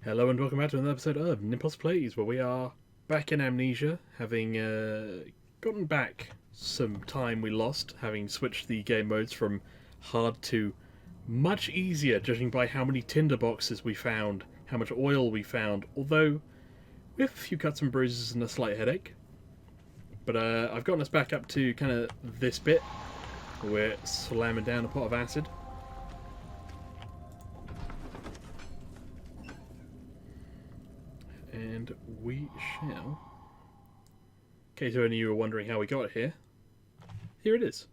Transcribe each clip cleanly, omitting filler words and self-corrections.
Hello and welcome back to another episode of Nimpulse Plays, where we are back in Amnesia, having gotten back some time we lost, having switched the game modes from hard to much easier, judging by how many tinderboxes we found, how much oil we found, although we have a few cuts and bruises and a slight headache. But I've gotten us back up to kind of this bit, where we're slamming down a pot of acid. And we shall, in case any of you are wondering how we got here, here it is.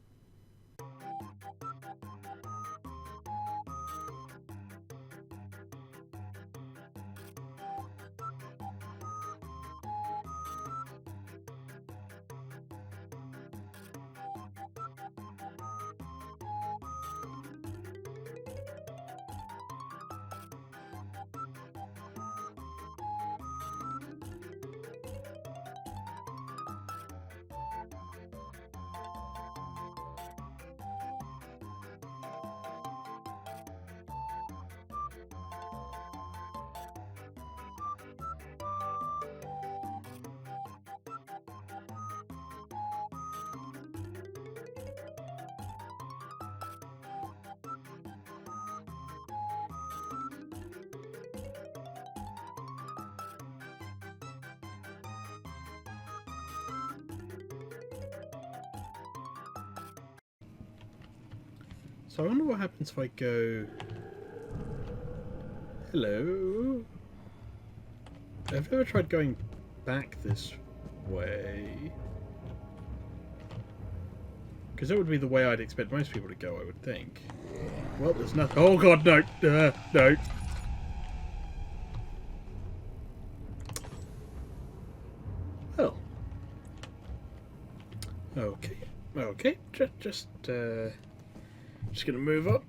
So I wonder what happens if I go... Hello? Have you ever tried going back this way? Because that would be the way I'd expect most people to go, I would think. Well, there's nothing... Oh god, no! No! Well. Okay. Okay. Just gonna move up.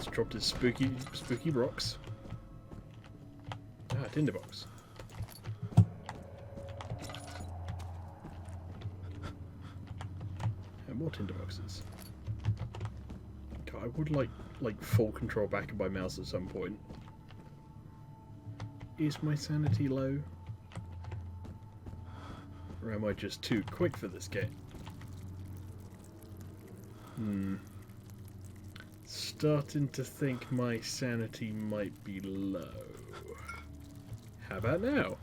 It's dropped his spooky rocks. Ah, tinderbox. And more tinderboxes. God, I would like full control back of my mouse at some point. Is my sanity low? Or am I just too quick for this game? Starting to think my sanity might be low. How about now?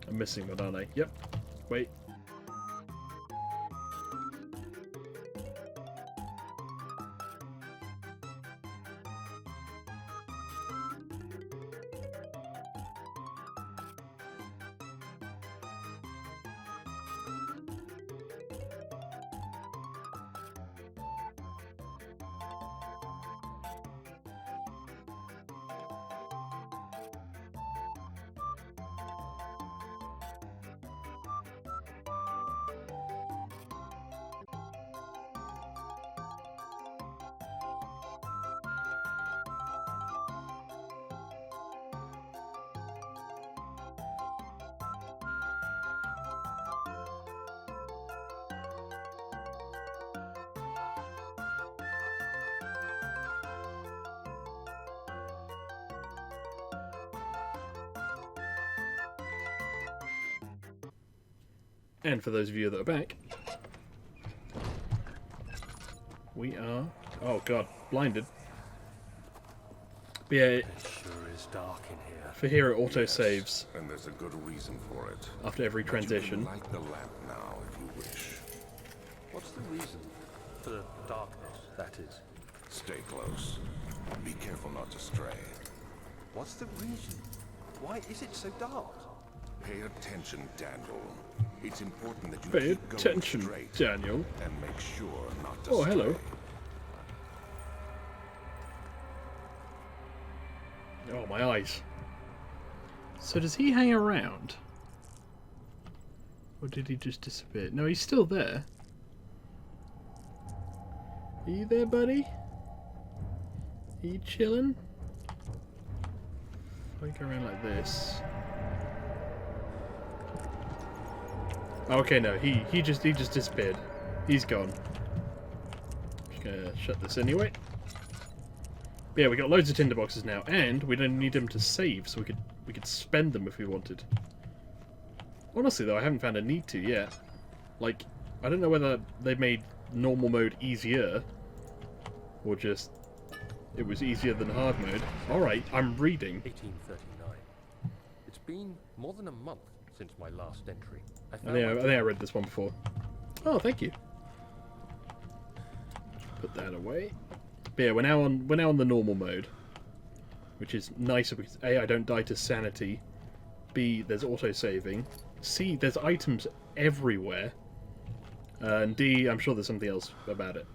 I'm missing one, aren't I? Yep. Wait. And for those of you that are back, we are... Oh god, blinded. But yeah, is dark in here. For here it auto-saves. And there's a good reason for it. After every transition. You can light the lamp now if you wish. What's the reason? For the darkness, that is. Stay close. Be careful not to stray. What's the reason? Why is it so dark? Pay attention, Daniel. It's important that you Pay keep attention, going straight Daniel. and make sure not to Oh, stray. hello. Oh, my eyes. So does he hang around? Or did he just disappear? No, he's still there. Are you there, buddy? Are you chilling? If I go around like this. Okay, no, he just disappeared. He's gone. Just gonna shut this anyway. But yeah, we got loads of tinderboxes now, and we don't need them to save, so we could spend them if we wanted. Honestly, though, I haven't found a need to yet. Like, I don't know whether they made normal mode easier, or just it was easier than hard mode. Alright, I'm reading. 1839. It's been more than a month since my last entry. I I think I read this one before. Oh, thank you. Put that away. But yeah, we're now on the normal mode, which is nicer because A, I don't die to sanity. B, there's auto-saving. C, there's items everywhere. And D, I'm sure there's something else about it.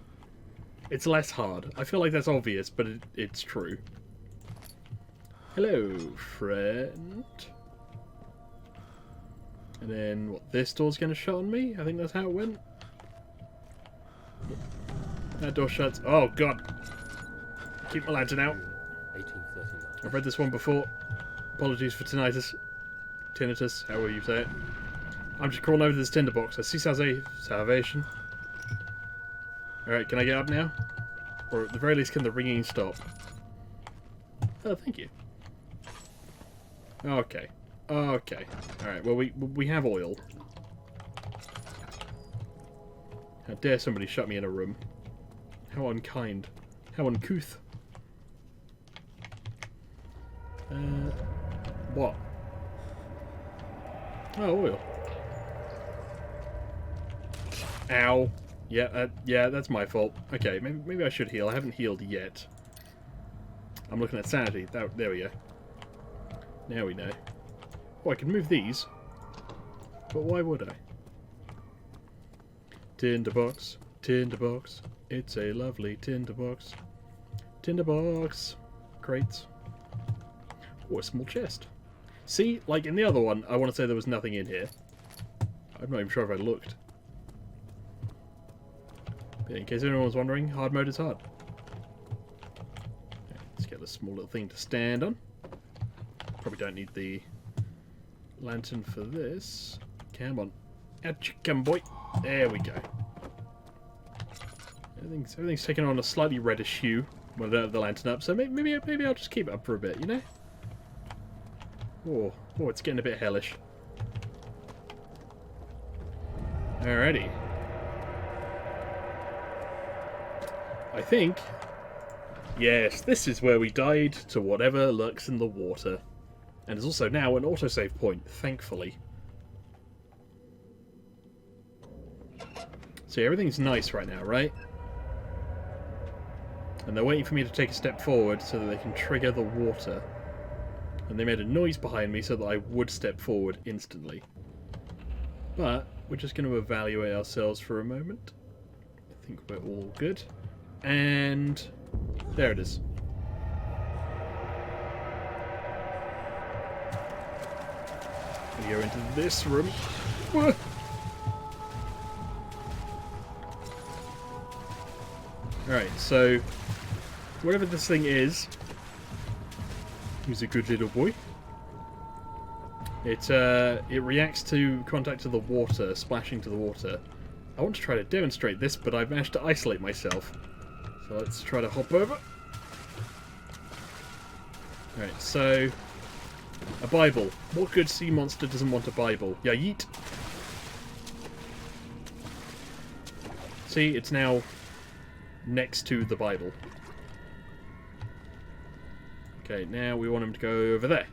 It's less hard. I feel like that's obvious, but it's true. Hello, friend. And then, what, this door's going to shut on me? I think that's how it went. That door shuts. Oh, God. Keep my lantern out. 1839. I've read this one before. Apologies for tinnitus. Tinnitus, however you say it. I'm just crawling over this tinderbox. I see salvation. Alright, can I get up now? Or at the very least, can the ringing stop? Oh, thank you. Okay. Okay. Alright, well, we have oil. How dare somebody shut me in a room. How unkind. How uncouth. What? Oh, oil. Ow. Yeah, that's my fault. Okay, maybe I should heal. I haven't healed yet. I'm looking at sanity. There we go. Now we know. Oh, I can move these. But why would I? Tinderbox. Tinderbox. It's a lovely tinderbox. Tinderbox. Crates. Oh, a small chest. See, like in the other one, I want to say there was nothing in here. I'm not even sure if I looked. But in case anyone was wondering, hard mode is hard. Okay, let's get this small little thing to stand on. Probably don't need the lantern for this. Come on. Come boy. There we go. Everything's taking on a slightly reddish hue when I don't have the lantern up, so maybe I'll just keep it up for a bit, you know? Oh, it's getting a bit hellish. Alrighty. I think... Yes, this is where we died to whatever lurks in the water. And there's also now an autosave point, thankfully. See, everything's nice right now, right? And they're waiting for me to take a step forward so that they can trigger the water. And they made a noise behind me so that I would step forward instantly. But we're just going to evaluate ourselves for a moment. I think we're all good. And there it is. We go into this room. Whoa. Alright, so whatever this thing is, he's a good little boy. It reacts to contact to the water, splashing to the water. I want to try to demonstrate this, but I've managed to isolate myself. So let's try to hop over. Alright, so a Bible. What good sea monster doesn't want a Bible? Yeah, yeet. See, it's now next to the Bible. Okay, now we want him to go over there.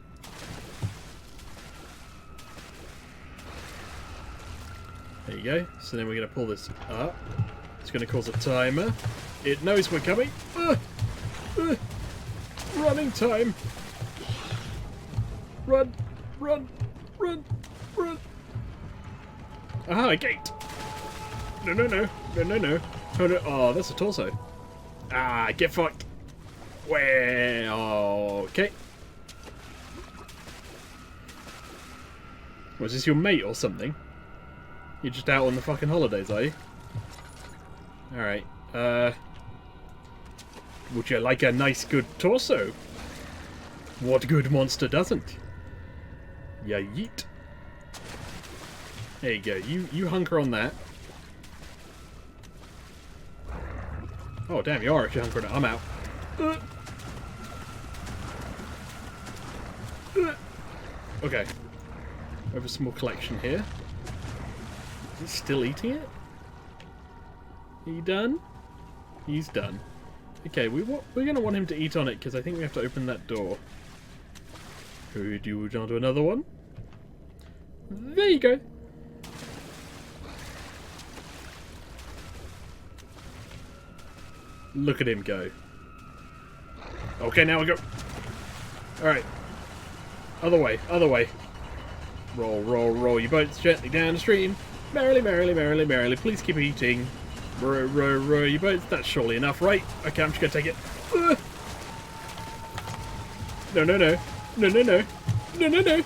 There you go. So then we're going to pull this up. It's going to cause a timer. It knows we're coming. Running time. Run, run, run, run. Aha, a gate. No, no, no. No, no, no. Oh, no. Oh, that's a torso. Ah, get fucked. Well, okay. Was this your mate or something? You're just out on the fucking holidays, are you? Alright. Would you like a nice good torso? What good monster doesn't? Ya yeet. There you go. You hunker on that. Oh damn, you are actually hunkering. I'm out. Okay. We have a small collection here. Is he still eating it? Are you done? He's done. Okay, we're going to want him to eat on it because I think we have to open that door. Do you want to do another one? There you go. Look at him go. Okay, now we go. Alright. Other way, other way. Roll, roll, roll your boats gently down the stream. Merrily, merrily, merrily, merrily. Please keep eating. Row, row, row your boats. That's surely enough, right? Okay, I'm just going to take it. No, no, no. No, no, no. No, no, no.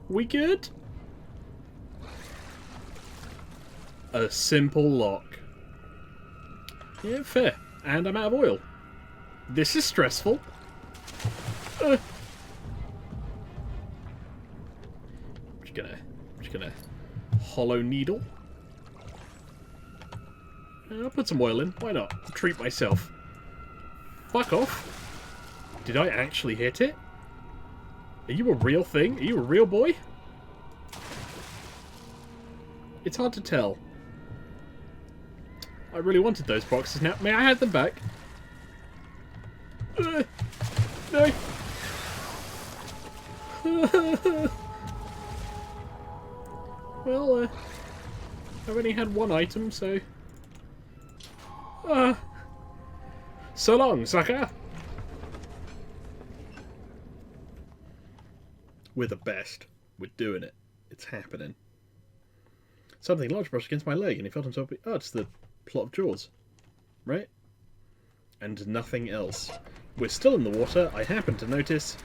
We good? A simple lock. Yeah, fair. And I'm out of oil. This is stressful. I'm just gonna hollow needle. I'll put some oil in. Why not? Treat myself. Fuck off. Did I actually hit it? Are you a real thing? Are you a real boy? It's hard to tell. I really wanted those boxes now. May I have them back? No. Well, I've only had one item, so... so long, sucker! We're the best. We're doing it. It's happening. Something large brushed against my leg, and he felt himself... Oh, it's the plot of Jaws. Right? And nothing else. We're still in the water. I happen to notice...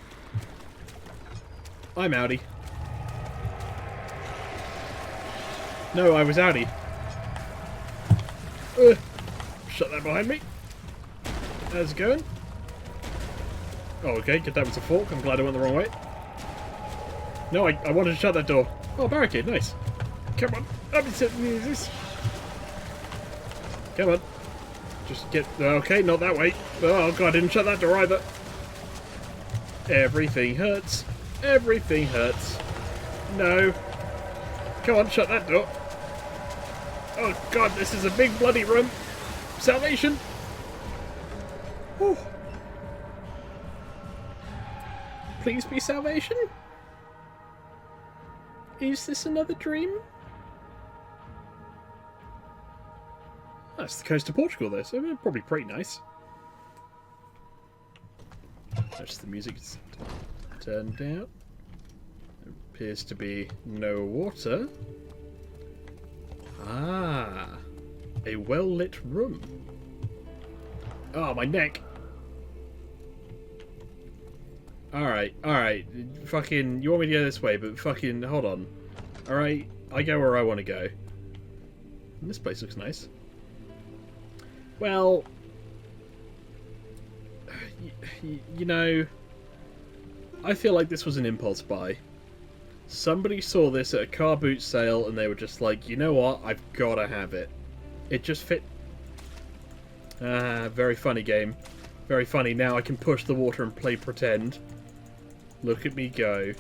I'm outie. No, I was outie. Shut that behind me. How's it going? Oh, okay. Get that with a fork. I'm glad I went the wrong way. No, I wanted to shut that door. Oh, barricade. Nice. Come on. I've been sitting near this. Come on. Just get... Okay, not that way. Oh, God, I didn't shut that door either. Everything hurts. Everything hurts. No. Come on, shut that door. Oh, God, this is a big bloody room. Salvation. Whew. Please be salvation. Is this another dream? That's the coast of Portugal, though, so it's probably pretty nice. Notice the music's turned down. There appears to be no water. Ah, a well-lit room. Oh, my neck. Alright, alright. Fucking, you want me to go this way, but fucking, hold on. Alright, I go where I want to go. And this place looks nice. Well, you know, I feel like this was an impulse buy. Somebody saw this at a car boot sale and they were just like, you know what, I've got to have it. It just fit. Ah, very funny game. Very funny. Now I can push the water and play pretend. Look at me go.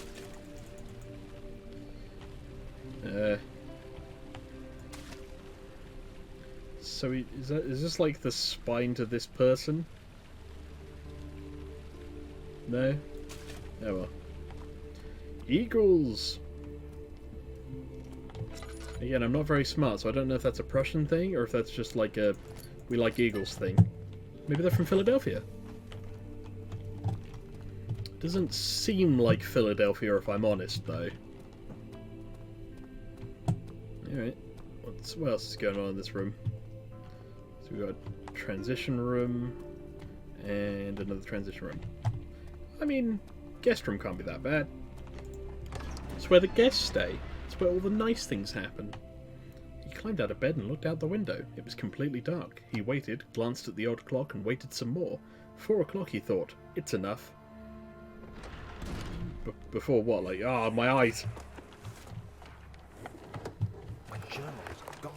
So is this like the spine to this person? No? Oh well. Eagles! Again, I'm not very smart, so I don't know if that's a Prussian thing or if that's just like a we like eagles thing. Maybe they're from Philadelphia. Doesn't seem like Philadelphia if I'm honest, though. Alright. What else is going on in this room? So we've got a transition room and another transition room. I mean, guest room can't be that bad. It's where the guests stay. It's where all the nice things happen. He climbed out of bed and looked out the window. It was completely dark. He waited, glanced at the old clock, and waited some more. 4 o'clock, he thought. It's enough. Before what? Like, my eyes. My journal is gone.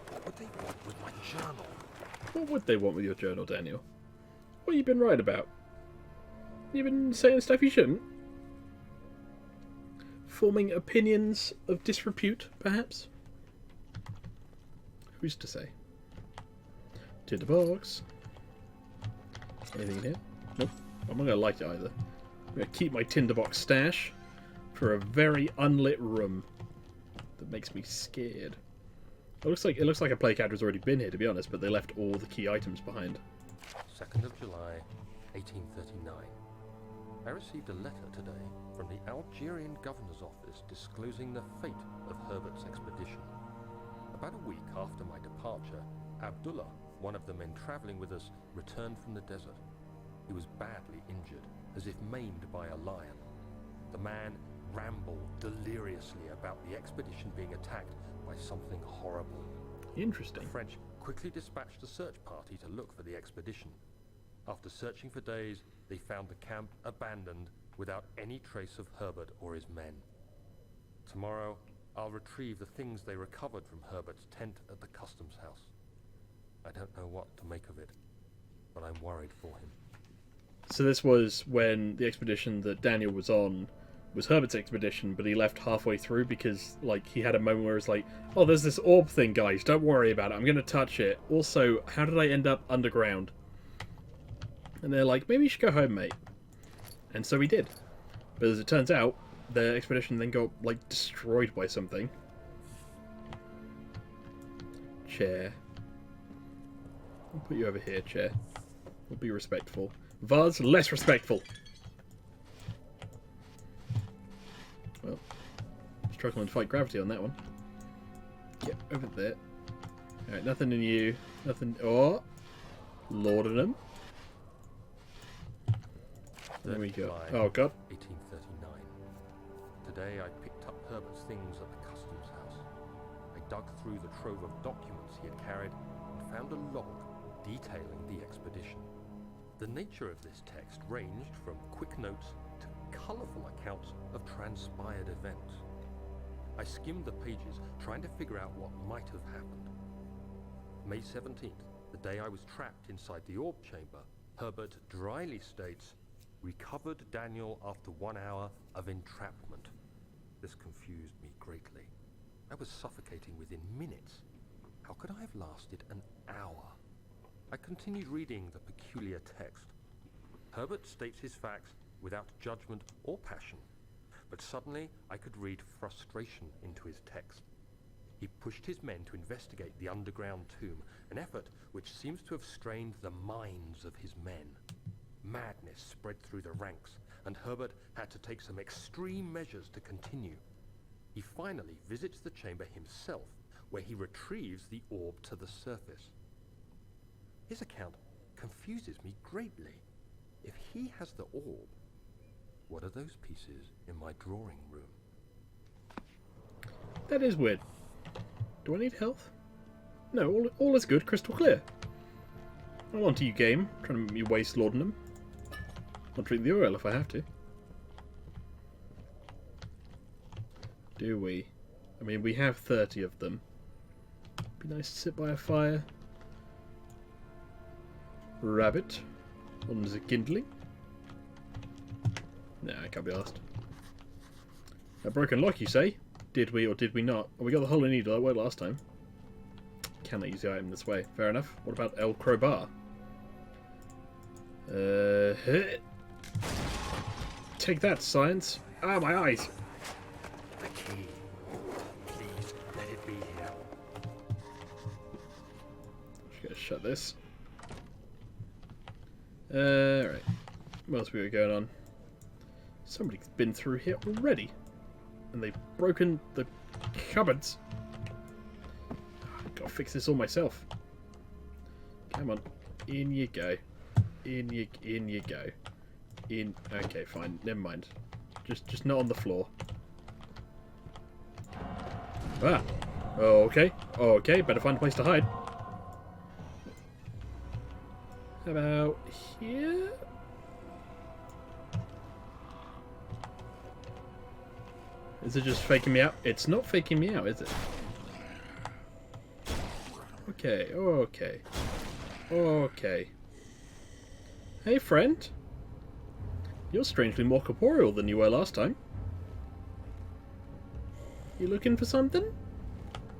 What would they want with my journal? What would they want with your journal, Daniel? What have you been right about? You been saying stuff you shouldn't? Forming opinions of disrepute, perhaps? Who's to say? Tinderbox. Anything in here? Nope. I'm not going to like it either. I'm going to keep my tinderbox stash for a very unlit room that makes me scared. It looks like a play character's already been here, to be honest, but they left all the key items behind. 2nd of July, 1839. I received a letter today from the Algerian governor's office disclosing the fate of Herbert's expedition. About a week after my departure, Abdullah, one of the men travelling with us, returned from the desert. He was badly injured, as if maimed by a lion. The man rambled deliriously about the expedition being attacked by something horrible. Interesting. The French quickly dispatched a search party to look for the expedition. After searching for days, they found the camp abandoned without any trace of Herbert or his men. Tomorrow, I'll retrieve the things they recovered from Herbert's tent at the customs house. I don't know what to make of it, but I'm worried for him. So this was when the expedition that Daniel was on was Herbert's expedition, but he left halfway through because, like, he had a moment where it's like, oh, there's this orb thing, guys, don't worry about it, I'm going to touch it. Also, how did I end up underground? And they're like, maybe you should go home, mate. And so he did. But as it turns out, the expedition then got, like, destroyed by something. Chair. I'll put you over here, chair. We'll be respectful. Vase, less respectful. Well, struggling to fight gravity on that one. Get over there. Alright, nothing in you. Nothing. Oh! Laudanum. There we go. Oh, God. 1839. Today I picked up Herbert's things at the customs house. I dug through the trove of documents he had carried and found a log detailing the expedition. The nature of this text ranged from quick notes to colourful accounts of transpired events. I skimmed the pages, trying to figure out what might have happened. May 17th, the day I was trapped inside the orb chamber, Herbert dryly states, "Recovered Daniel after 1 hour of entrapment." This confused me greatly. I was suffocating within minutes. How could I have lasted an hour? I continued reading the peculiar text. Herbert states his facts without judgment or passion, but suddenly I could read frustration into his text. He pushed his men to investigate the underground tomb, an effort which seems to have strained the minds of his men. Madness spread through the ranks, and Herbert had to take some extreme measures to continue. He finally visits the chamber himself, where he retrieves the orb to the surface. His account confuses me greatly. If he has the orb, what are those pieces in my drawing room? That is weird. Do I need health? No, all is good, crystal clear. I'm onto you, game. Trying to make me waste laudanum. I'll drink the oil if I have to. Do we? I mean, we have 30 of them. Be nice to sit by a fire. Rabbit. On the kindling. Nah, I can't be asked. A broken lock, you say? Did we or did we not? Oh, we got the holy needle, that worked last time. Cannot use the item this way. Fair enough. What about El Crowbar? Take that, science. Ah, my eyes. The key. Please let it be here. Just gotta shut this. Right. What else we got going on? Somebody's been through here already. And they've broken the cupboards. Gotta fix this all myself. Come on. In you go. In you go. In. Okay, fine. Never mind. Just not on the floor. Ah. Okay. Okay. Better find a place to hide. How about here? Is it just faking me out? It's not faking me out, is it? Okay. Okay. Okay. Hey, friend. You're strangely more corporeal than you were last time. You looking for something?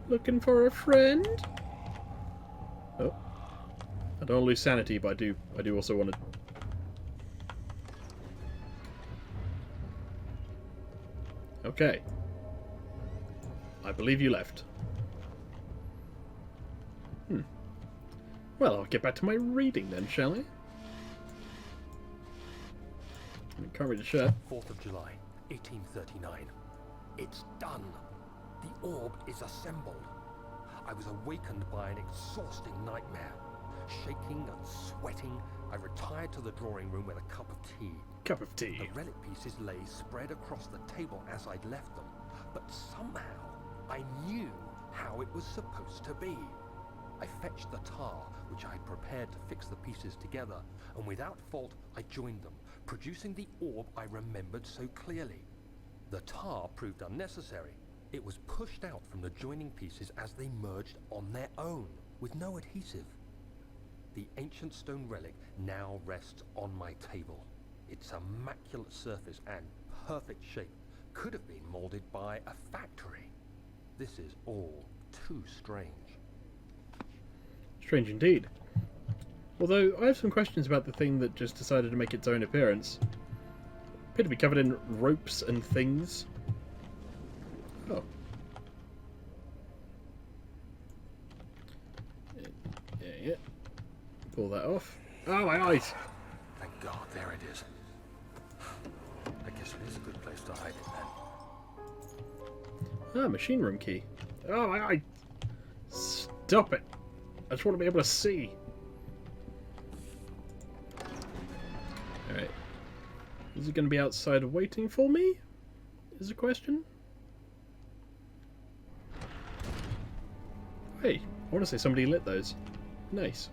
Looking for a friend? Oh. I don't want to lose sanity, but I do also want to... Okay. I believe you left. Well, I'll get back to my reading then, shall I? Can't read the shirt. 4th of July, 1839. It's done. The orb is assembled. I was awakened by an exhausting nightmare. Shaking and sweating, I retired to the drawing room with a cup of tea. Cup of tea. The relic pieces lay spread across the table as I'd left them, but somehow I knew how it was supposed to be. I fetched the tar, which I prepared to fix the pieces together, and without fault I joined them, producing the orb I remembered so clearly. The tar proved unnecessary. It was pushed out from the joining pieces as they merged on their own, with no adhesive. The ancient stone relic now rests on my table. Its immaculate surface and perfect shape could have been molded by a factory. This is all too strange. Strange indeed. Although, I have some questions about the thing that just decided to make its own appearance. Appear to be covered in ropes and things. Oh. Yeah. Pull that off. Oh, my eyes! Thank God, there it is. I guess it is a good place to hide it then. Ah, machine room key. Oh, my eye! Stop it! I just want to be able to see. Alright. Is it going to be outside waiting for me? Is the question? Hey, I want to say somebody lit those. Nice.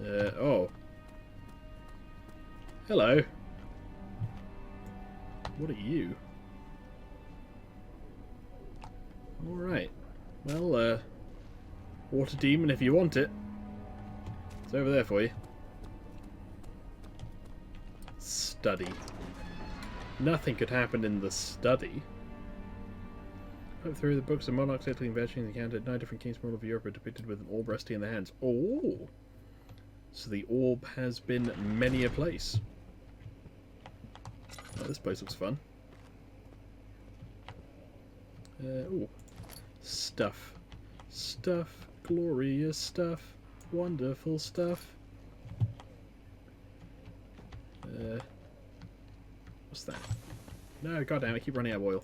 Oh. Hello. What are you? Alright. Well, water demon if you want it. It's over there for you. Study. Nothing could happen in the study. Went through the books of monarchs, Italy, and Virginia, encountered 9 different kings from all over Europe are depicted with an orb resting in their hands. Oh! So the orb has been many a place. Oh, this place looks fun. Ooh. Stuff. Stuff. Glorious stuff. Wonderful stuff. What's that? No, goddamn, I keep running out of oil.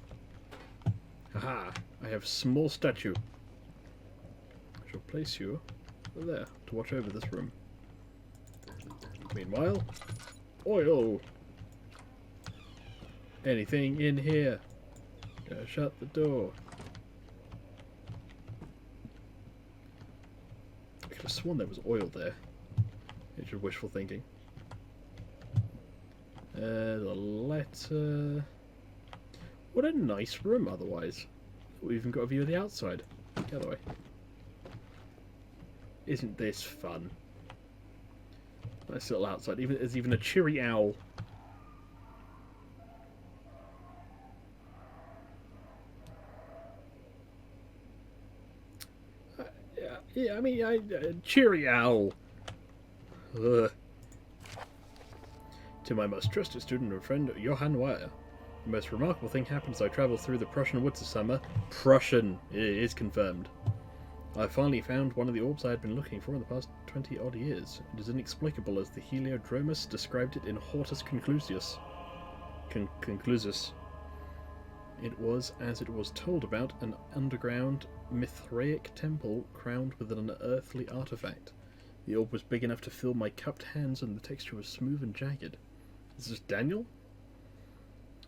Haha, I have small statue. I shall place you there to watch over this room. Meanwhile, oil. Anything in here? Shut the door. I could have sworn there was oil there. It's just wishful thinking. The letter. What a nice room otherwise. We've even got a view of the outside. Get out of the way. Isn't this fun? Nice little outside. There's even a cheery owl. Yeah, I mean, cheery owl. Ugh. To my most trusted student and friend, Johann Weyer. The most remarkable thing happened as I travelled through the Prussian woods this summer. Prussian! It is confirmed. I finally found one of the orbs I had been looking for in the past 20-odd years. It is inexplicable as the Heliodromus described it in Hortus Conclusius. Conclusus. It was, as it was told about, an underground Mithraic temple crowned with an unearthly artifact. The orb was big enough to fill my cupped hands and the texture was smooth and jagged. Is this Daniel?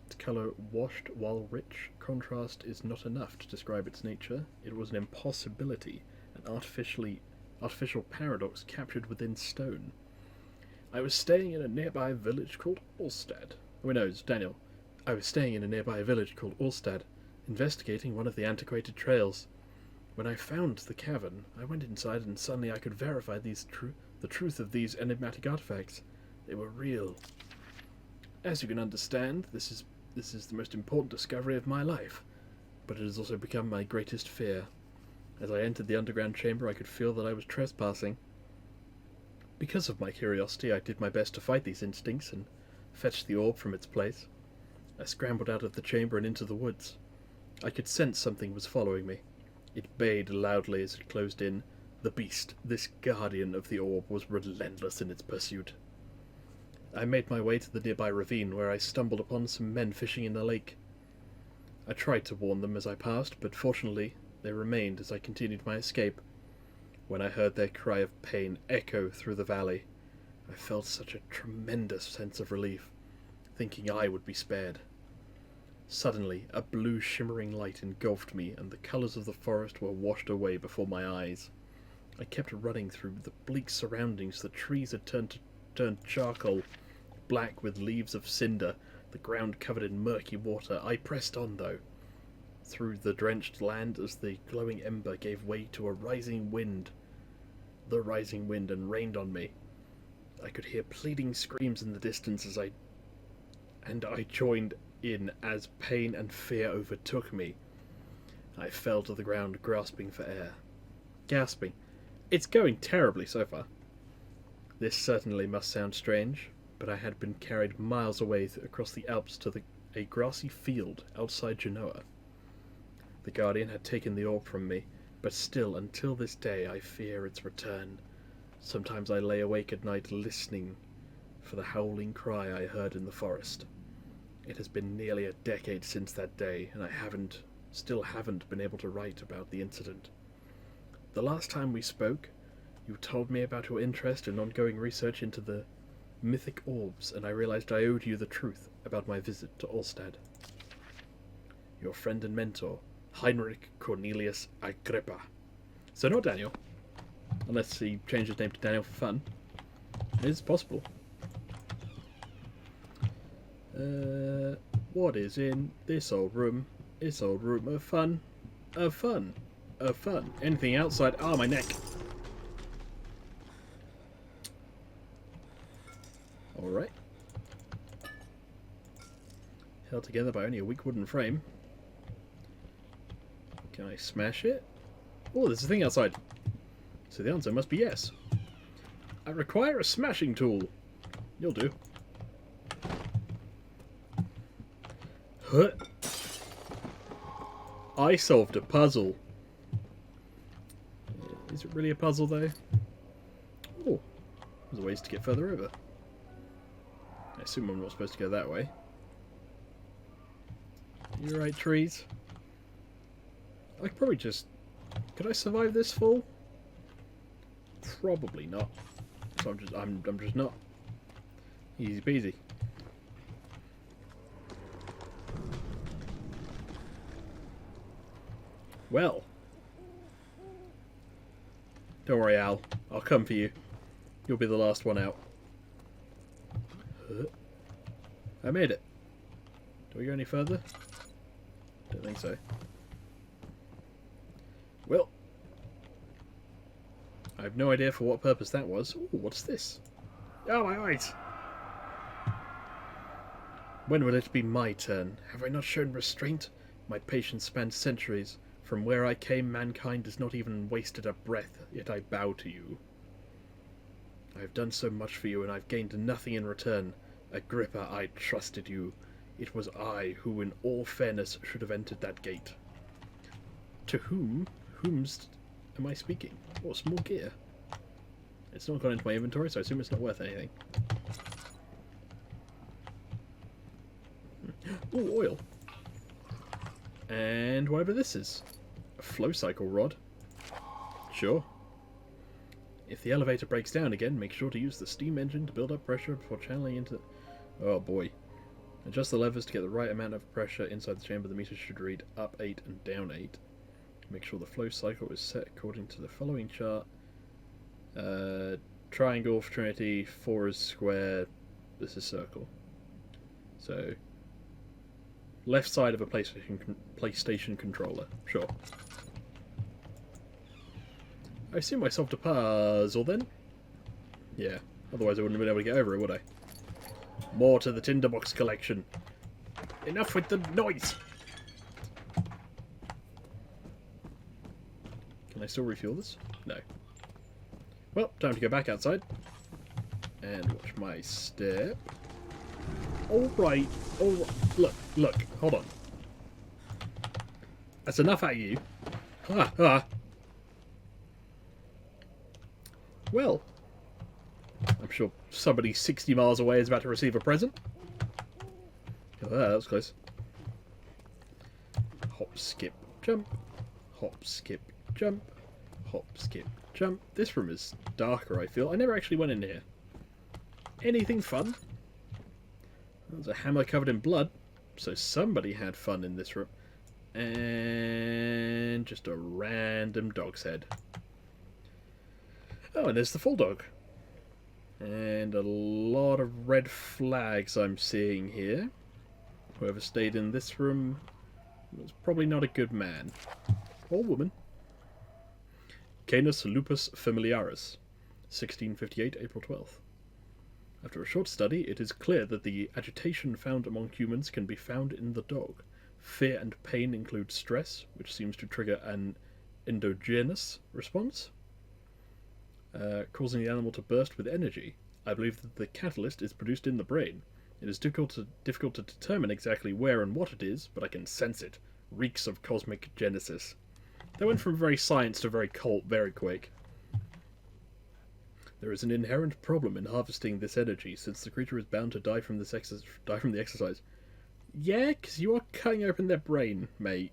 Its colour washed while rich. Contrast is not enough to describe its nature. It was an impossibility, an artificial paradox captured within stone. I was staying in a nearby village called Olstad. Oh no, it's Daniel. I was staying in a nearby village called Olstad, investigating one of the antiquated trails. When I found the cavern, I went inside and suddenly I could verify the truth of these enigmatic artifacts. They were real. As you can understand, this is the most important discovery of my life, but it has also become my greatest fear. As I entered the underground chamber, I could feel that I was trespassing. Because of my curiosity, I did my best to fight these instincts and fetch the orb from its place. I scrambled out of the chamber and into the woods. I could sense something was following me. It bayed loudly as it closed in. The beast, this guardian of the orb, was relentless in its pursuit. I made my way to the nearby ravine, where I stumbled upon some men fishing in the lake. I tried to warn them as I passed, but fortunately they remained as I continued my escape. When I heard their cry of pain echo through the valley, I felt such a tremendous sense of relief, thinking I would be spared. Suddenly, a blue shimmering light engulfed me, and the colours of the forest were washed away before my eyes. I kept running through the bleak surroundings. The trees had turned charcoal, black with leaves of cinder, the ground covered in murky water. I pressed on, though, through the drenched land as the glowing ember gave way to a rising wind. The rising wind and rained on me. I could hear pleading screams in the distance I joined in as pain and fear overtook me. I fell to the ground, grasping for air. Gasping. It's going terribly so far. This certainly must sound strange, but I had been carried miles away across the Alps to a grassy field outside Genoa. The Guardian had taken the orb from me, but still, until this day, I fear its return. Sometimes I lay awake at night listening for the howling cry I heard in the forest. It has been nearly a decade since that day, and I still haven't been able to write about the incident. The last time we spoke, you told me about your interest in ongoing research into the mythic orbs, and I realized I owed you the truth about my visit to Olstad. Your friend and mentor, Heinrich Cornelius Agrippa. So not Daniel, unless he changed his name to Daniel for fun. It is possible. What is in this old room? This old room of fun. Of fun. Of fun. Anything outside? Oh, my neck. Alright. Held together by only a weak wooden frame. Can I smash it? Oh, there's a thing outside. So the answer must be yes. I require a smashing tool. You'll do. Huh. I solved a puzzle. Is it really a puzzle, though? Oh, there's ways to get further over. I assume I'm not supposed to go that way. You're right, trees. I could probably just... Could I survive this fall? Probably not. So I'm just not. Easy peasy. Well. Don't worry, Al. I'll come for you. You'll be the last one out. I made it. Do we go any further? Don't think so. Well. I have no idea for what purpose that was. Ooh, what's this? Oh, my eyes! When will it be my turn? Have I not shown restraint? My patience spans centuries. From where I came, mankind has not even wasted a breath, yet I bow to you. I have done so much for you, and I've gained nothing in return. Agrippa, I trusted you. It was I who, in all fairness, should have entered that gate. To whomst am I speaking? Oh, small gear. It's not gone into my inventory, so I assume it's not worth anything. Oh, oil. And whatever this is. A flow cycle rod. Sure. If the elevator breaks down again, make sure to use the steam engine to build up pressure before channeling into... Oh boy. Adjust the levers to get the right amount of pressure inside the chamber. The meter should read up 8 and down 8. Make sure the flow cycle is set according to the following chart. Triangle for Trinity, 4 is square, this is circle. So, left side of a PlayStation controller, sure. I assume I solved a puzzle then? Yeah, otherwise I wouldn't have been able to get over it, would I? More to the tinderbox collection. Enough with the noise! Can I still refuel this? No. Well, time to go back outside. And watch my step. Alright, alright. Look, hold on. That's enough out of you. Well, I'm sure somebody 60 miles away is about to receive a present. Oh, that was close. Hop, skip, jump. Hop, skip, jump. Hop, skip, jump. This room is darker, I feel. I never actually went in here. Anything fun? There's a hammer covered in blood, so somebody had fun in this room. And just a random dog's head. Oh, and there's the full dog. And a lot of red flags I'm seeing here. Whoever stayed in this room was probably not a good man. Or woman. Canis lupus familiaris, 1658, April 12th. After a short study, it is clear that the agitation found among humans can be found in the dog. Fear and pain include stress, which seems to trigger an endogenous response, causing the animal to burst with energy. I believe that the catalyst is produced in the brain. It is difficult to determine exactly where and what it is, but I can sense it. Reeks of cosmic genesis. They went from very science to very cult very quick. There is an inherent problem in harvesting this energy, since the creature is bound to die from the exercise. Yeah, because you are cutting open their brain, mate.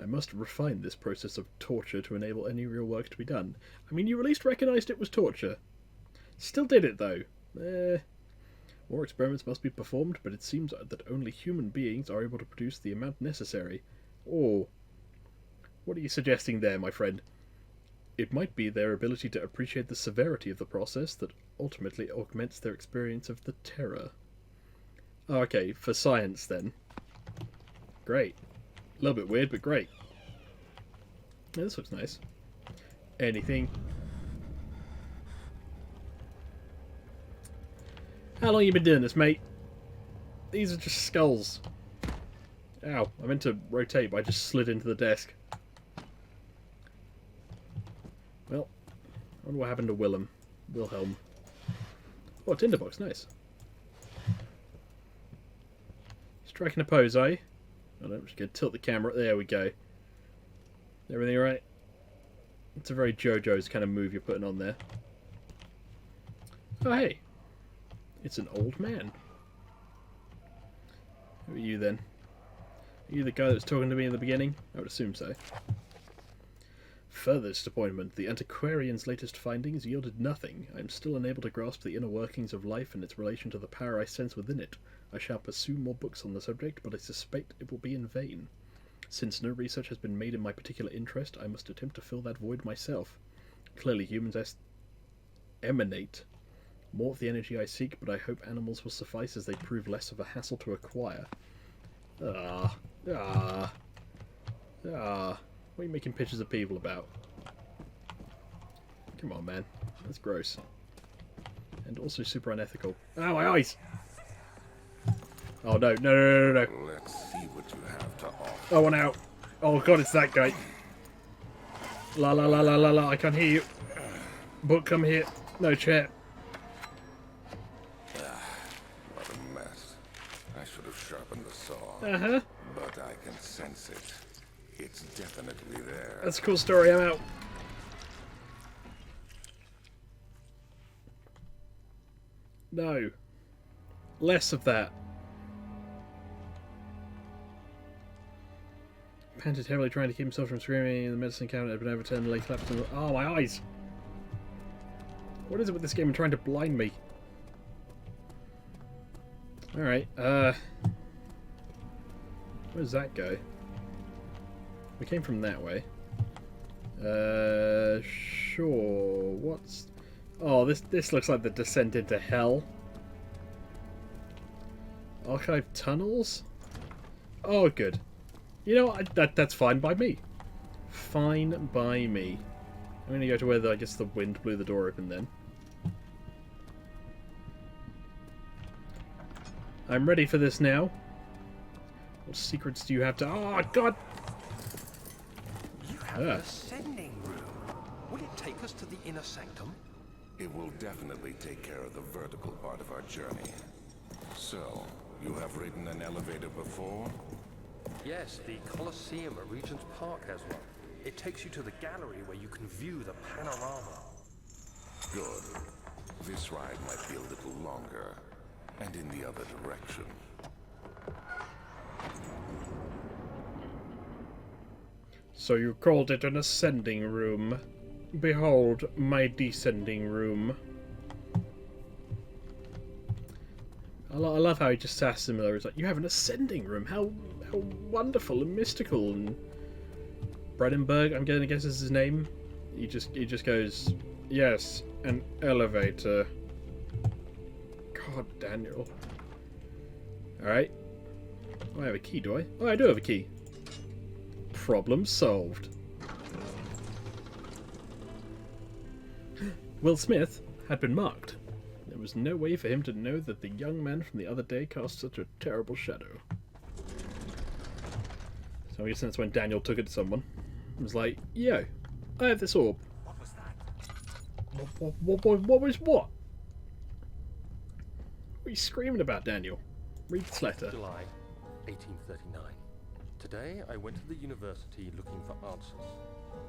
I must refine this process of torture to enable any real work to be done. I mean, you at least recognised it was torture. Still did it, though. More experiments must be performed, but it seems that only human beings are able to produce the amount necessary. Oh. What are you suggesting there, my friend? It might be their ability to appreciate the severity of the process that ultimately augments their experience of the terror. Oh, okay, for science, then. Great. A little bit weird, but great. Yeah, this looks nice. Anything? How long you been doing this, mate? These are just skulls. Ow, I meant to rotate, but I just slid into the desk. Well, I wonder what happened to Wilhelm. Oh, a tinderbox, nice. Striking a pose, eh? Oh, no, I'm just going to tilt the camera. There we go. Everything alright? It's a very JoJo's kind of move you're putting on there. Oh, hey. It's an old man. Who are you, then? Are you the guy that was talking to me in the beginning? I would assume so. Further disappointment. The antiquarian's latest findings yielded nothing. I am still unable to grasp the inner workings of life and its relation to the power I sense within it. I shall pursue more books on the subject, but I suspect it will be in vain. Since no research has been made in my particular interest, I must attempt to fill that void myself. Clearly humans emanate more of the energy I seek, but I hope animals will suffice as they prove less of a hassle to acquire. What are you making pictures of people about? Come on, man. That's gross. And also super unethical. Ow, my eyes! Oh, no. Let's see what you have to offer. Oh, one out. Oh, God, it's that guy. La, I can't hear you. Book, come here. No chair. I should have sharpened the saw. Uh-huh. But I can sense it. It's definitely there. That's a cool story, I'm out. No. Less of that. Panted heavily, trying to keep himself from screaming. The medicine cabinet had been overturned. The leg slapped him. Oh, my eyes! What is it with this game and trying to blind me? Alright, where does that go? We came from that way. Sure. What's... Oh, this looks like the descent into hell. Archive tunnels? Oh, good. You know, that's fine by me. Fine by me. I'm gonna go to where, I guess, the wind blew the door open then. I'm ready for this now. What secrets do you have to... Oh, God! You have an ascending room. Will it take us to the inner sanctum? It will definitely take care of the vertical part of our journey. So, you have ridden an elevator before? Yes, the Colosseum at Regent's Park has one. It takes you to the gallery where you can view the panorama. Good. This ride might be a little longer. And in the other direction. So you called it an ascending room. Behold my descending room. I love how he just says similar. It's like, you have an ascending room. How wonderful and mystical. And Brandenburg, I'm going to guess is his name. He just goes, yes, an elevator. God, Daniel. Alright. Oh, I have a key, do I? Oh, I do have a key. Problem solved. Will Smith had been marked. There was no way for him to know that the young man from the other day cast such a terrible shadow. So I guess that's when Daniel took it to someone. It was like, yo, I have this orb. What was that? What was what? What are you screaming about, Daniel? Read this letter. July 1839. Today I went to the university looking for answers.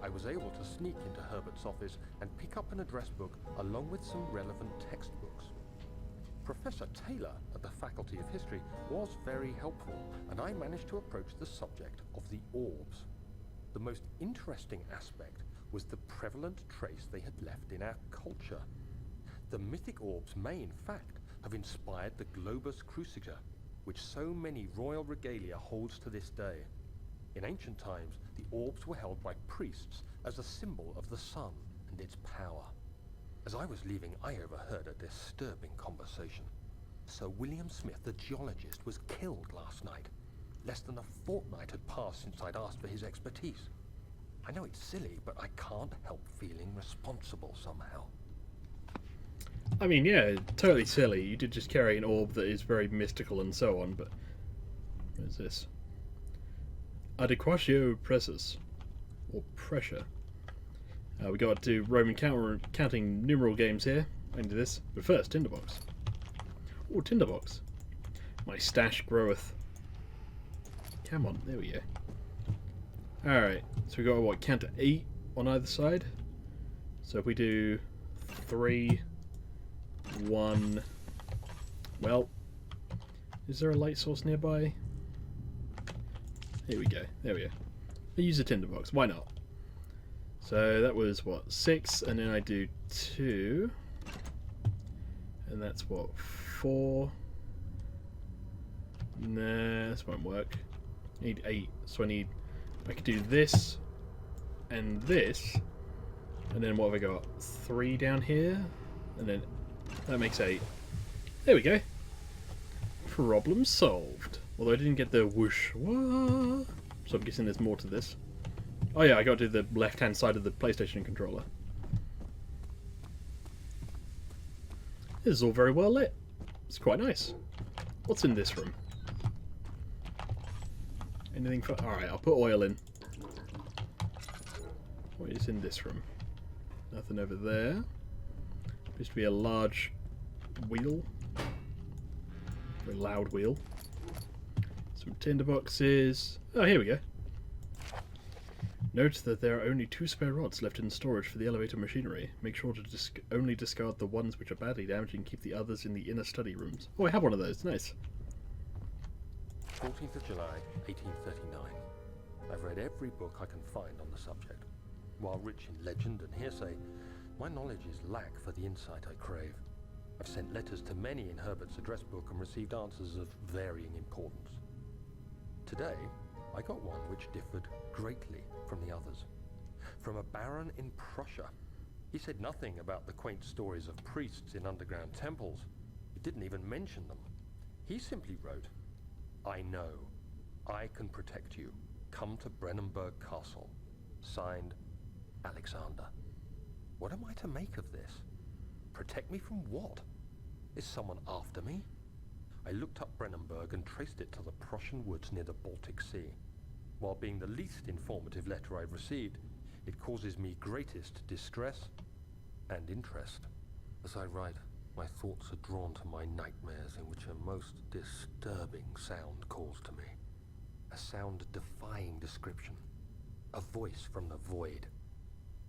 I was able to sneak into Herbert's office and pick up an address book along with some relevant textbooks. Professor Taylor at the Faculty of History was very helpful, and I managed to approach the subject of the orbs. The most interesting aspect was the prevalent trace they had left in our culture. The mythic orbs may, in fact, have inspired the globus cruciger, which so many royal regalia holds to this day. In ancient times, the orbs were held by priests as a symbol of the sun and its power. As I was leaving, I overheard a disturbing conversation. Sir William Smith, the geologist, was killed last night. Less than a fortnight had passed since I'd asked for his expertise. I know it's silly, but I can't help feeling responsible somehow. I mean, yeah, totally silly. You did just carry an orb that is very mystical and so on, but... What is this? Adequatio Pressus. Or pressure. We got to Roman counting numeral games here. I can do this. But first, tinderbox. Oh, tinderbox. My stash groweth. Come on, there we go. Alright, so we got, what, count to 8 on either side? So if we do 3... 1. Well, is there a light source nearby? Here we go. There we go. I use a tinderbox. Why not? So that was what, 6, and then I do 2, and that's what, 4. Nah, this won't work. I need 8, so I could do this and this, and then what have I got? 3 down here, and then that makes 8. There we go. Problem solved. Although I didn't get the whoosh. Wah. So I'm guessing there's more to this. Oh yeah, I got to do the left-hand side of the PlayStation controller. This is all very well lit. It's quite nice. What's in this room? Anything for... Alright, I'll put oil in. What is in this room? Nothing over there. Appears to be a large wheel. Very loud wheel. Some tinderboxes. Oh, here we go. Note that there are only 2 spare rods left in storage for the elevator machinery. Make sure to only discard the ones which are badly damaged and keep the others in the inner study rooms. Oh, I have one of those. Nice. 14th of July, 1839. I've read every book I can find on the subject. While rich in legend and hearsay, my knowledge is lack for the insight I crave. I've sent letters to many in Herbert's address book and received answers of varying importance. Today, I got one which differed greatly from the others. From a baron in Prussia. He said nothing about the quaint stories of priests in underground temples. He didn't even mention them. He simply wrote, "I know. I can protect you. Come to Brennenburg Castle. Signed, Alexander." What am I to make of this? Protect me from what? Is someone after me? I looked up Brennenburg and traced it to the Prussian woods near the Baltic Sea. While being the least informative letter I've received, it causes me greatest distress and interest. As I write, my thoughts are drawn to my nightmares in which a most disturbing sound calls to me. A sound defying description. A voice from the void.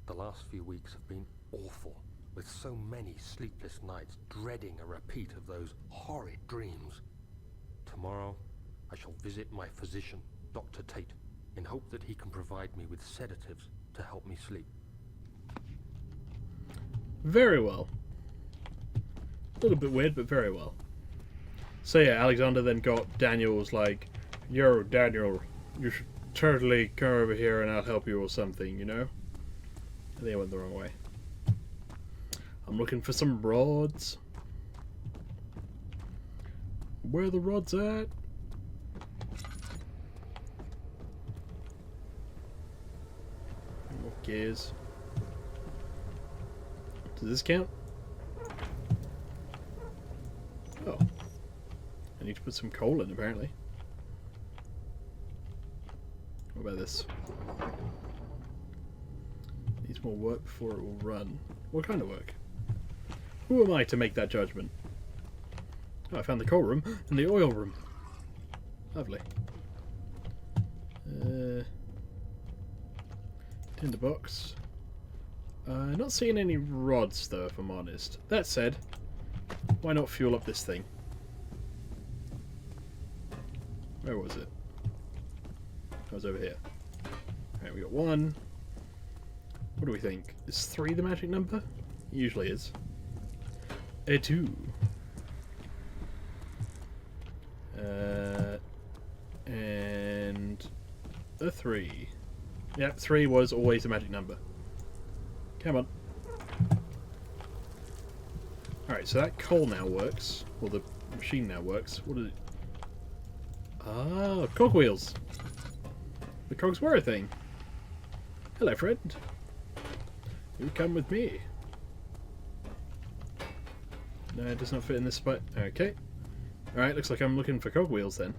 The last few weeks have been awful, with so many sleepless nights dreading a repeat of those horrid dreams. Tomorrow, I shall visit my physician, Dr. Tate, in hope that he can provide me with sedatives to help me sleep. Very well. A little bit weird, but very well. So yeah, Alexander then got Daniel's like, "Yo, Daniel, you should totally come over here and I'll help you or something, you know?" And they went the wrong way. I'm looking for some rods. Where are the rods at? More gears. Does this count? Oh. I need to put some coal in, apparently. What about this? Needs more work before it will run. What kind of work? Who am I to make that judgment? Oh, I found the coal room and the oil room. Lovely. Tinderbox. Not seeing any rods though, if I'm honest. That said, why not fuel up this thing? Where was it? It was over here. Alright, we got 1. What do we think? Is 3 the magic number? It usually is. A 2. And a 3. Yep, 3 was always the magic number. Come on. Alright, so that coal now works. Or the machine now works. What is it? Ah, cogwheels. The cogs were a thing. Hello, friend. You come with me. No, it does not fit in this spot. Okay. Alright, looks like I'm looking for cogwheels then.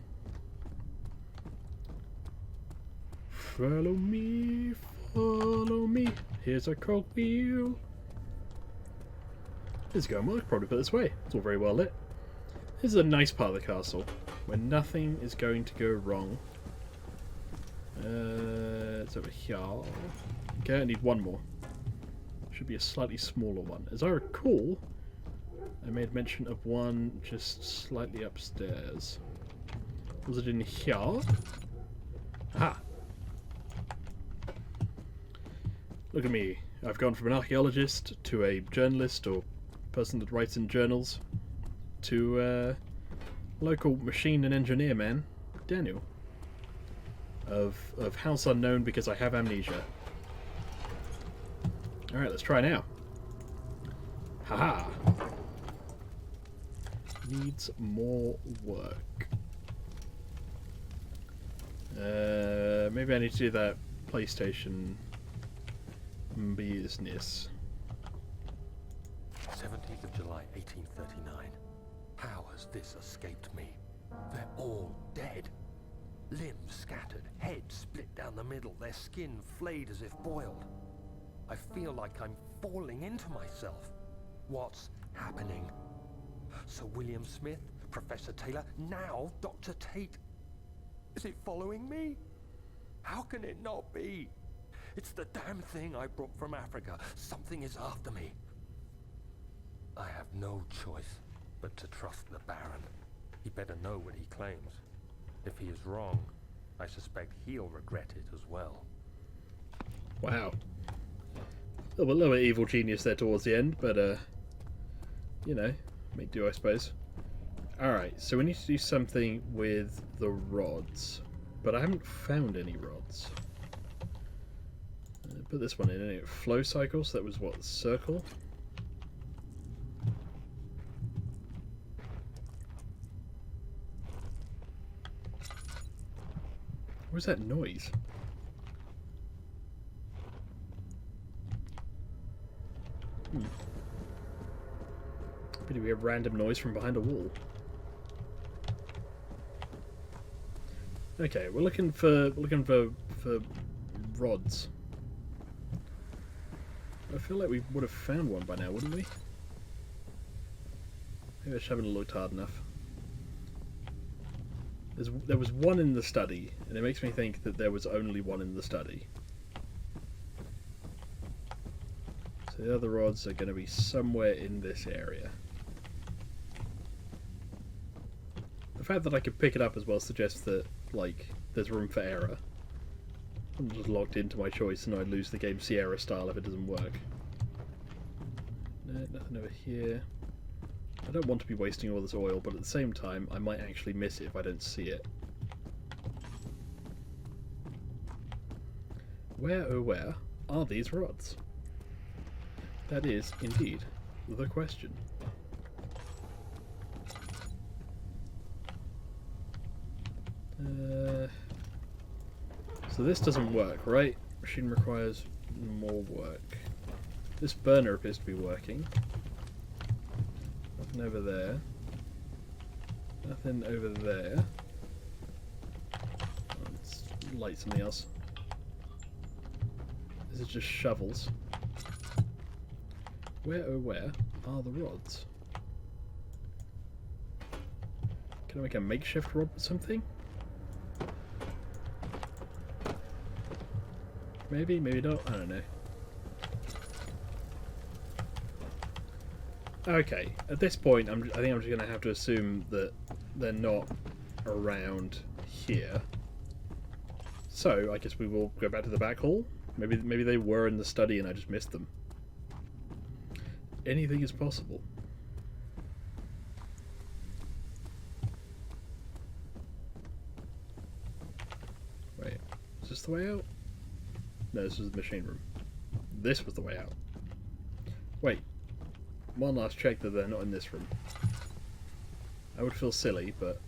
Follow me, follow me. Here's a cogwheel. This is going well. I could probably put it this way. It's all very well lit. This is a nice part of the castle where nothing is going to go wrong. It's over here. Okay, I need 1 more. Should be a slightly smaller one. As I recall, I made mention of one just slightly upstairs. Was it in here? Aha! Look at me. I've gone from an archaeologist to a journalist or person that writes in journals to local machine and engineer man, Daniel. Of house unknown because I have amnesia. Alright, let's try now. Haha! Needs more work. Maybe I need to do that PlayStation business. 17th of July, 1839. How has this escaped me? They're all dead. Limbs scattered, heads split down the middle, their skin flayed as if boiled. I feel like I'm falling into myself. What's happening? Sir William Smith, Professor Taylor, now Dr. Tate. Is it following me? How can it not be? It's the damn thing I brought from Africa. Something is after me. I have no choice but to trust the Baron. He better know what he claims. If he is wrong, I suspect he'll regret it as well. Wow. A little bit evil genius there towards the end, but, you know, make do, I suppose. Alright, so we need to do something with the rods, but I haven't found any rods. Put this one in, anyway. Flow cycle, so that was what, circle? What was that noise? Pretty weird random noise from behind a wall. Okay, we're looking for rods. I feel like we would have found one by now, wouldn't we? Maybe I just haven't looked hard enough. There was one in the study, and it makes me think that there was only one in the study. So the other rods are going to be somewhere in this area. The fact that I could pick it up as well suggests that, like, there's room for error. I'm just locked into my choice and I lose the game Sierra style if it doesn't work. No, nothing over here. I don't want to be wasting all this oil, but at the same time, I might actually miss it if I don't see it. Where, oh where, are these rods? That is, indeed, the question. So this doesn't work, right? Machine requires more work. This burner appears to be working. Nothing over there. Nothing over there. Let's light something else. This is just shovels. Where, oh where, are the rods? Can I make a makeshift rod with something? Maybe, maybe not, I don't know. Okay, at this point, I think I'm just going to have to assume that they're not around here. So, I guess we will go back to the back hall. Maybe they were in the study and I just missed them. Anything is possible. Wait, is this the way out? No, this was the machine room. This was the way out. Wait, one last check that they're not in this room. I would feel silly, but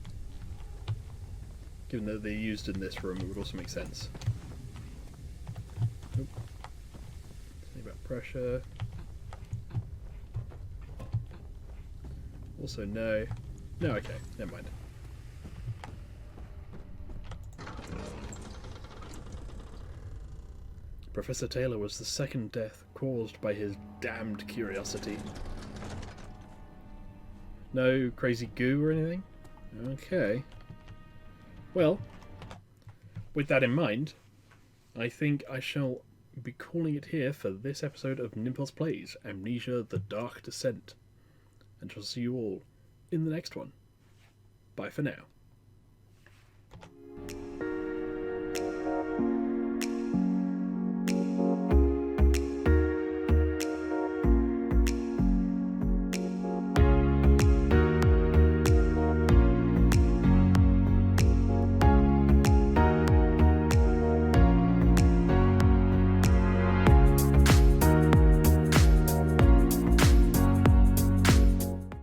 given that they're used in this room, it would also make sense. Nope. Something about pressure. Also, no. No, okay, never mind. Professor Taylor was the second death caused by his damned curiosity. No crazy goo or anything? Okay. Well, with that in mind, I think I shall be calling it here for this episode of Nimpulse Plays, Amnesia: The Dark Descent. And shall see you all in the next one. Bye for now.